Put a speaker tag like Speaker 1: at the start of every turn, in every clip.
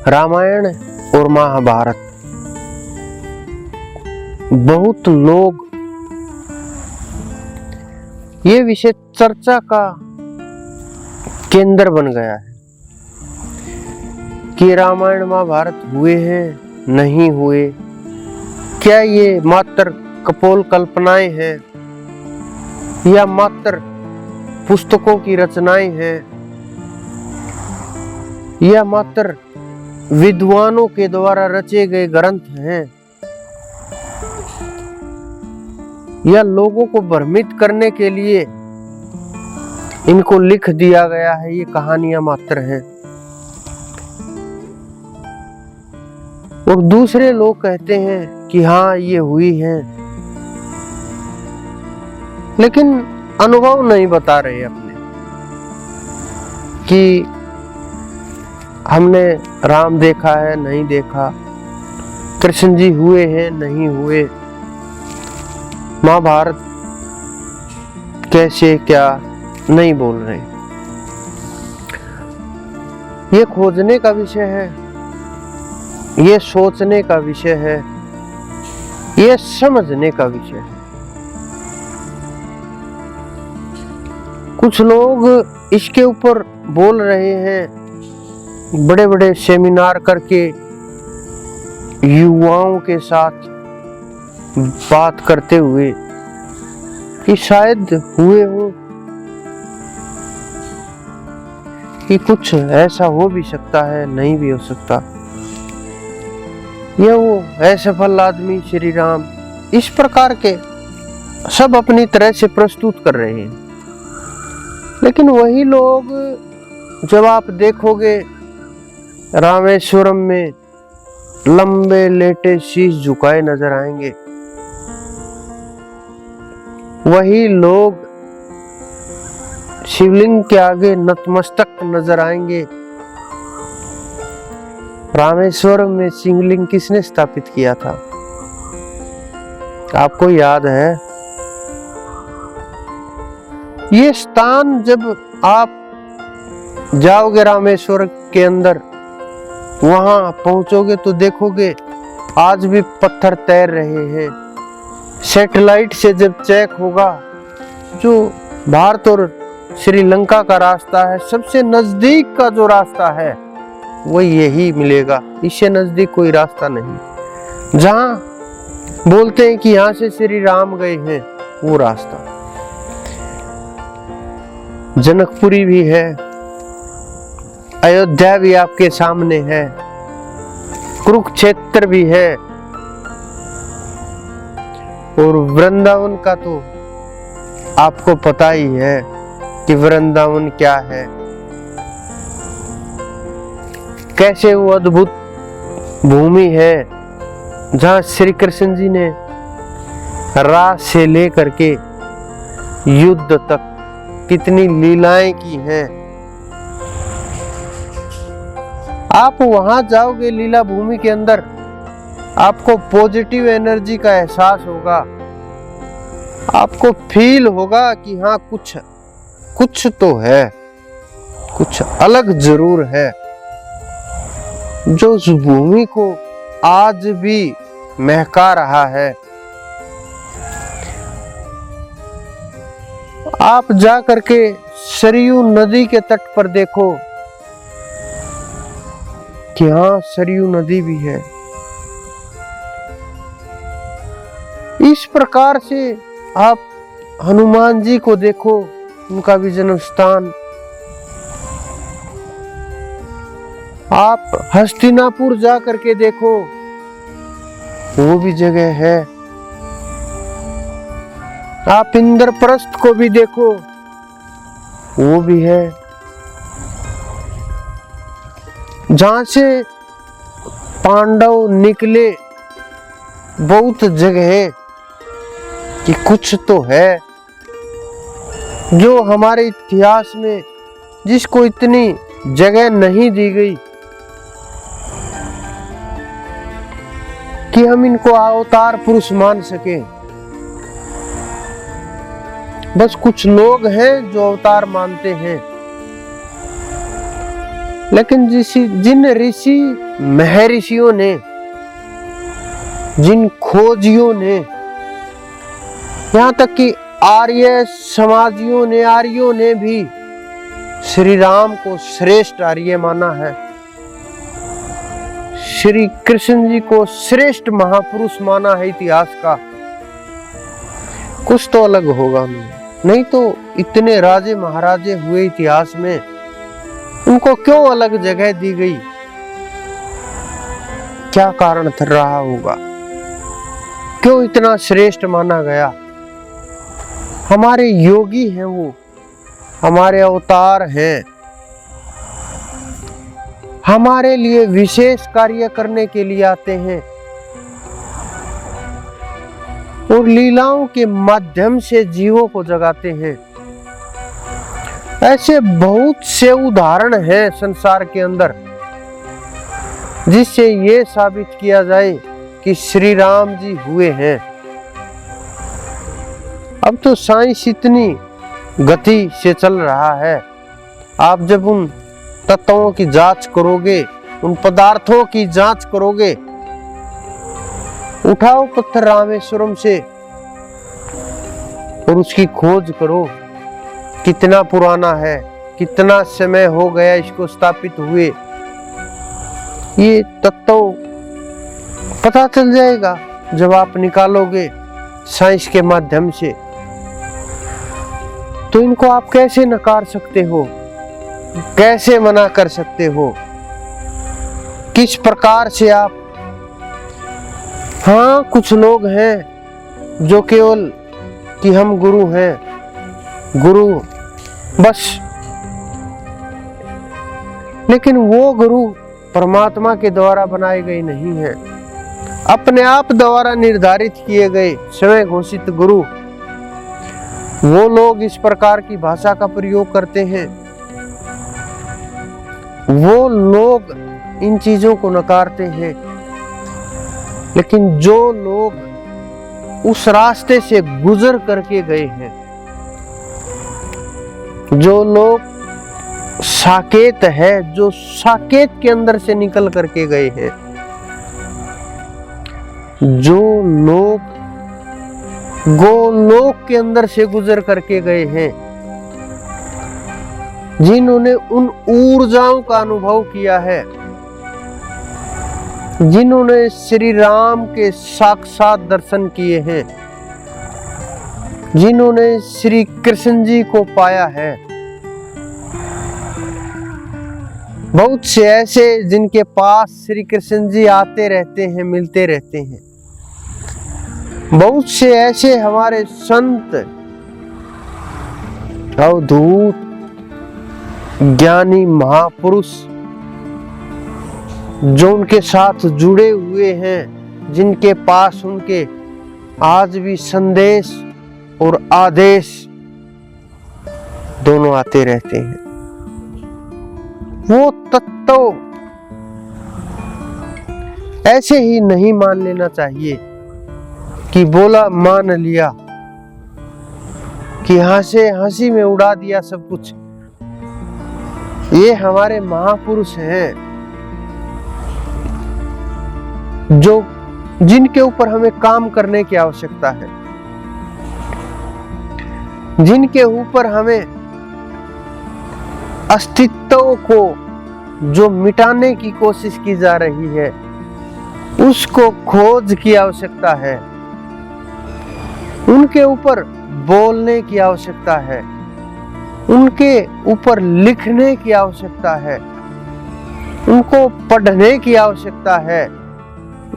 Speaker 1: रामायण और महाभारत बहुत लोग ये विषय चर्चा का केंद्र बन गया है कि रामायण महाभारत हुए हैं नहीं हुए, क्या ये मात्र कपोल कल्पनाएं हैं या मात्र पुस्तकों की रचनाएं हैं या मात्र विद्वानों के द्वारा रचे गए ग्रंथ हैं या लोगों को भ्रमित करने के लिए इनको लिख दिया गया है, ये कहानियां मात्र हैं। और दूसरे लोग कहते हैं कि हाँ ये हुई हैं, लेकिन अनुभव नहीं बता रहे अपने कि हमने राम देखा है नहीं देखा, कृष्ण जी हुए हैं नहीं हुए, महाभारत कैसे क्या नहीं बोल रहे। ये खोजने का विषय है, ये सोचने का विषय है, ये समझने का विषय है। कुछ लोग इसके ऊपर बोल रहे हैं, बड़े बड़े सेमिनार करके युवाओं के साथ बात करते हुए कि शायद हुए हो, कि कुछ ऐसा हो भी सकता है नहीं भी हो सकता। ये वो असफल आदमी श्री राम, इस प्रकार के सब अपनी तरह से प्रस्तुत कर रहे हैं। लेकिन वही लोग जब आप देखोगे रामेश्वरम में लंबे लेटे शीश झुकाए नजर आएंगे, वही लोग शिवलिंग के आगे नतमस्तक नजर आएंगे। रामेश्वरम में शिवलिंग किसने स्थापित किया था, आपको याद है? ये स्थान जब आप जाओगे रामेश्वर के अंदर, वहां पहुंचोगे तो देखोगे आज भी पत्थर तैर रहे हैं। सैटेलाइट से जब चेक होगा, जो भारत और श्रीलंका का रास्ता है, सबसे नजदीक का जो रास्ता है वो यही मिलेगा, इससे नजदीक कोई रास्ता नहीं। जहां बोलते हैं कि यहां से श्री राम गए हैं, वो रास्ता जनकपुरी भी है, अयोध्या भी आपके सामने है, कुरुक्षेत्र भी है, और वृंदावन का तो आपको पता ही है कि वृंदावन क्या है, कैसे वो अद्भुत भूमि है जहां श्री कृष्ण जी ने रास से लेकर के युद्ध तक कितनी लीलाएं की हैं। आप वहां जाओगे लीला भूमि के अंदर, आपको पॉजिटिव एनर्जी का एहसास होगा, आपको फील होगा कि हाँ कुछ तो है, कुछ अलग जरूर है, जो उस भूमि को आज भी महका रहा है। आप जा करके सरयू नदी के तट पर देखो कि हाँ सरयू नदी भी है। इस प्रकार से आप हनुमान जी को देखो, उनका भी जन्म स्थान। आप हस्तिनापुर जा करके देखो, वो भी जगह है। आप इंद्रप्रस्थ को भी देखो, वो भी है। जहां से पांडव निकले, बहुत जगह है कि कुछ तो है जो हमारे इतिहास में, जिसको इतनी जगह नहीं दी गई कि हम इनको अवतार पुरुष मान सके। बस कुछ लोग हैं जो अवतार मानते हैं, लेकिन जिन ऋषि महर्षियों ने, जिन खोजियों ने, यहाँ तक कि आर्यों ने भी श्री राम को श्रेष्ठ आर्य माना है, श्री कृष्ण जी को श्रेष्ठ महापुरुष माना है इतिहास का। कुछ तो अलग होगा, नहीं तो इतने राजे महाराजे हुए इतिहास में, उनको क्यों अलग जगह दी गई? क्या कारण रहा होगा? क्यों इतना श्रेष्ठ माना गया? हमारे योगी हैं वो, हमारे अवतार हैं, हमारे लिए विशेष कार्य करने के लिए आते हैं और लीलाओं के माध्यम से जीवों को जगाते हैं। ऐसे बहुत से उदाहरण हैं संसार के अंदर जिससे ये साबित किया जाए कि श्री राम जी हुए हैं। अब तो साइंस इतनी गति से चल रहा है, आप जब उन तत्वों की जांच करोगे, उन पदार्थों की जांच करोगे, उठाओ पत्थर रामेश्वरम से और उसकी खोज करो, कितना पुराना है, कितना समय हो गया इसको स्थापित हुए, ये तत्व पता चल जाएगा जब आप निकालोगे साइंस के माध्यम से। तो इनको आप कैसे नकार सकते हो, कैसे मना कर सकते हो? किस प्रकार से आप? हाँ, कुछ लोग हैं जो केवल कि हम गुरु हैं, गुरु बस, लेकिन वो गुरु परमात्मा के द्वारा बनाए गए नहीं हैं, अपने आप द्वारा निर्धारित किए गए स्वयं घोषित गुरु। वो लोग इस प्रकार की भाषा का प्रयोग करते हैं, वो लोग इन चीजों को नकारते हैं। लेकिन जो लोग उस रास्ते से गुजर करके गए हैं, जो लोग साकेत है, जो साकेत के अंदर से निकल करके गए हैं, जो लोग गोलोक के अंदर से गुजर करके गए हैं, जिन्होंने उन ऊर्जाओं का अनुभव किया है, जिन्होंने श्री राम के साक्षात दर्शन किए हैं, जिन्होंने श्री कृष्ण जी को पाया है, बहुत से ऐसे जिनके पास श्री कृष्ण जी आते रहते हैं, मिलते रहते हैं। बहुत से ऐसे हमारे संत, अवधूत, ज्ञानी महापुरुष जो उनके साथ जुड़े हुए हैं, जिनके पास उनके आज भी संदेश और आदेश दोनों आते रहते हैं। वो तत्व ऐसे ही नहीं मान लेना चाहिए कि बोला मान लिया, कि हंसी में उड़ा दिया सब कुछ। ये हमारे महापुरुष हैं जो जिनके ऊपर हमें काम करने की आवश्यकता है, जिनके ऊपर हमें अस्तित्व को जो मिटाने की कोशिश की जा रही है, उसको खोज की आवश्यकता है, उनके ऊपर बोलने की आवश्यकता है, उनके ऊपर लिखने की आवश्यकता है, उनको पढ़ने की आवश्यकता है,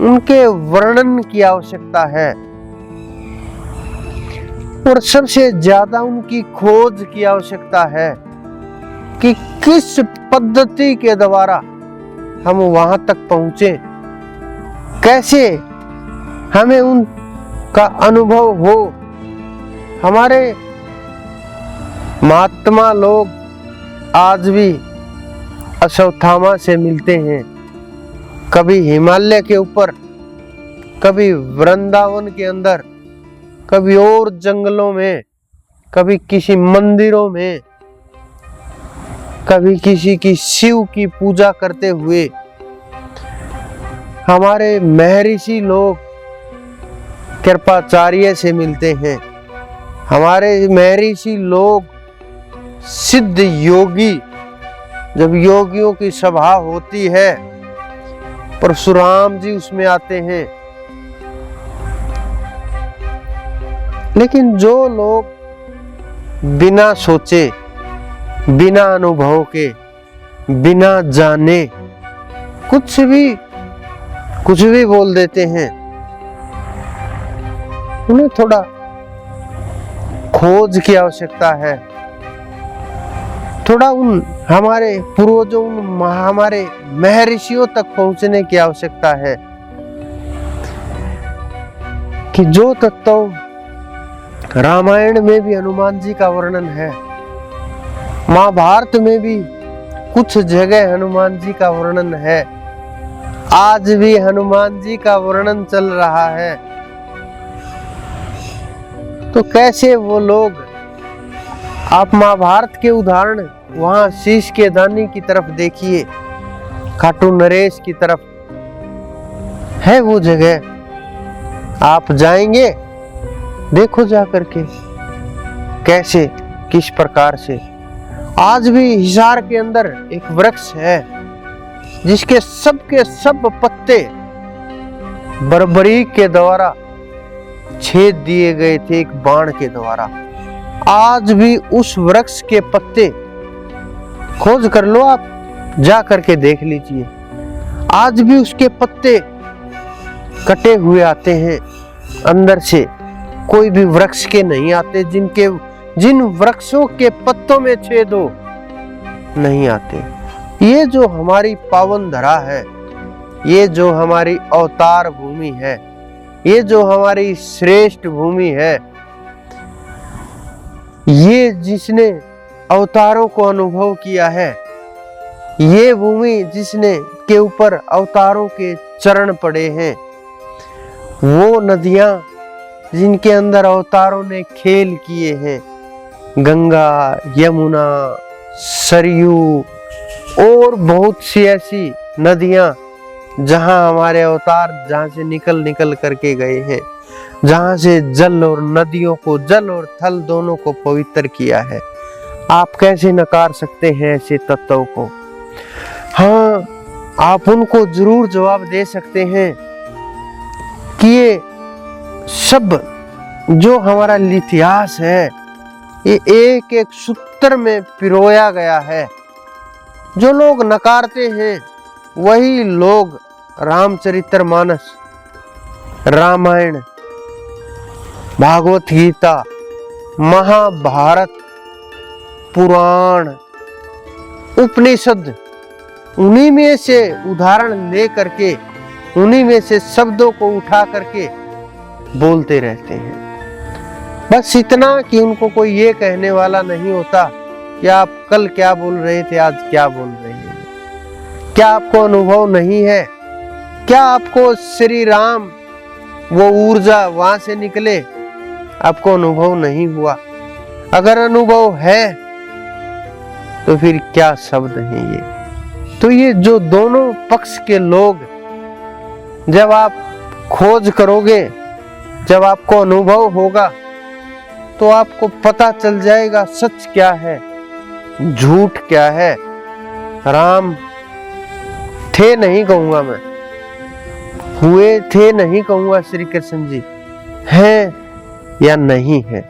Speaker 1: उनके वर्णन की आवश्यकता है, और सबसे ज्यादा उनकी खोज की आवश्यकता है कि किस पद्धति के द्वारा हम वहां तक पहुंचे, कैसे हमें उनका अनुभव हो। हमारे महात्मा लोग आज भी अश्वत्थामा से मिलते हैं, कभी हिमालय के ऊपर, कभी वृंदावन के अंदर, कभी और जंगलों में, कभी किसी मंदिरों में, कभी किसी की शिव की पूजा करते हुए हमारे महर्षि लोग कृपाचार्य से मिलते हैं। हमारे महर्षि लोग सिद्ध योगी, जब योगियों की सभा होती है परशुराम जी उसमें आते हैं। लेकिन जो लोग बिना सोचे, बिना अनुभव के, बिना जाने कुछ भी बोल देते हैं, उन्हें थोड़ा खोज की आवश्यकता है। थोड़ा उन हमारे पूर्वजों, हमारे महर्षियों तक पहुंचने की आवश्यकता है कि जो तत्व रामायण में भी हनुमान जी का वर्णन है, महाभारत में भी कुछ जगह हनुमान जी का वर्णन है, आज भी हनुमान जी का वर्णन चल रहा है, तो कैसे वो लोग, आप महाभारत के उदाहरण वहां शीश के दानी की तरफ देखिए, खाटू नरेश की तरफ है वो जगह, आप जाएंगे, देखो जा करके कैसे किस प्रकार से। आज भी हिसार के अंदर एक वृक्ष है जिसके सब पत्ते बर्बरी के द्वारा छेद दिए गए थे एक बाण के द्वारा। आज भी उस वृक्ष के पत्ते खोज कर लो, आप जा करके देख लीजिए, आज भी उसके पत्ते कटे हुए आते हैं अंदर से, कोई भी वृक्ष के नहीं आते जिन वृक्षों के पत्तों में छेद हो नहीं आते। ये जो हमारी पावन धरा है, ये जो हमारी अवतार भूमि है, ये जो हमारी श्रेष्ठ भूमि है, ये जिसने अवतारों को अनुभव किया है, ये भूमि जिसने के ऊपर अवतारों के चरण पड़े हैं, वो नदियां जिनके अंदर अवतारों ने खेल किए हैं, गंगा, यमुना, सरयू और बहुत सी ऐसी नदियां जहां हमारे अवतार जहां से निकल करके गए हैं, जहां से जल और नदियों को, जल और थल दोनों को पवित्र किया है। आप कैसे नकार सकते हैं ऐसे तत्वों को? हाँ, आप उनको जरूर जवाब दे सकते हैं कि ये सब जो हमारा इतिहास है, ये एक एक सूत्र में पिरोया गया है। जो लोग नकारते हैं वही लोग रामचरितमानस, रामायण, भागवत गीता, महाभारत, पुराण, उपनिषद, उन्हीं में से उदाहरण ले करके, उन्हीं में से शब्दों को उठा करके बोलते रहते हैं। बस इतना कि उनको कोई ये कहने वाला नहीं होता कि आप कल क्या बोल रहे थे, आज क्या बोल रहे हैं। क्या आपको अनुभव नहीं है? क्या आपको श्री राम वो ऊर्जा वहां से निकले, आपको अनुभव नहीं हुआ? अगर अनुभव है तो फिर क्या शब्द हैं ये? तो ये जो दोनों पक्ष के लोग, जब आप खोज करोगे, जब आपको अनुभव होगा, तो आपको पता चल जाएगा सच क्या है, झूठ क्या है। राम थे नहीं कहूंगा मैं, हुए थे नहीं कहूंगा, श्री कृष्ण जी हैं या नहीं है।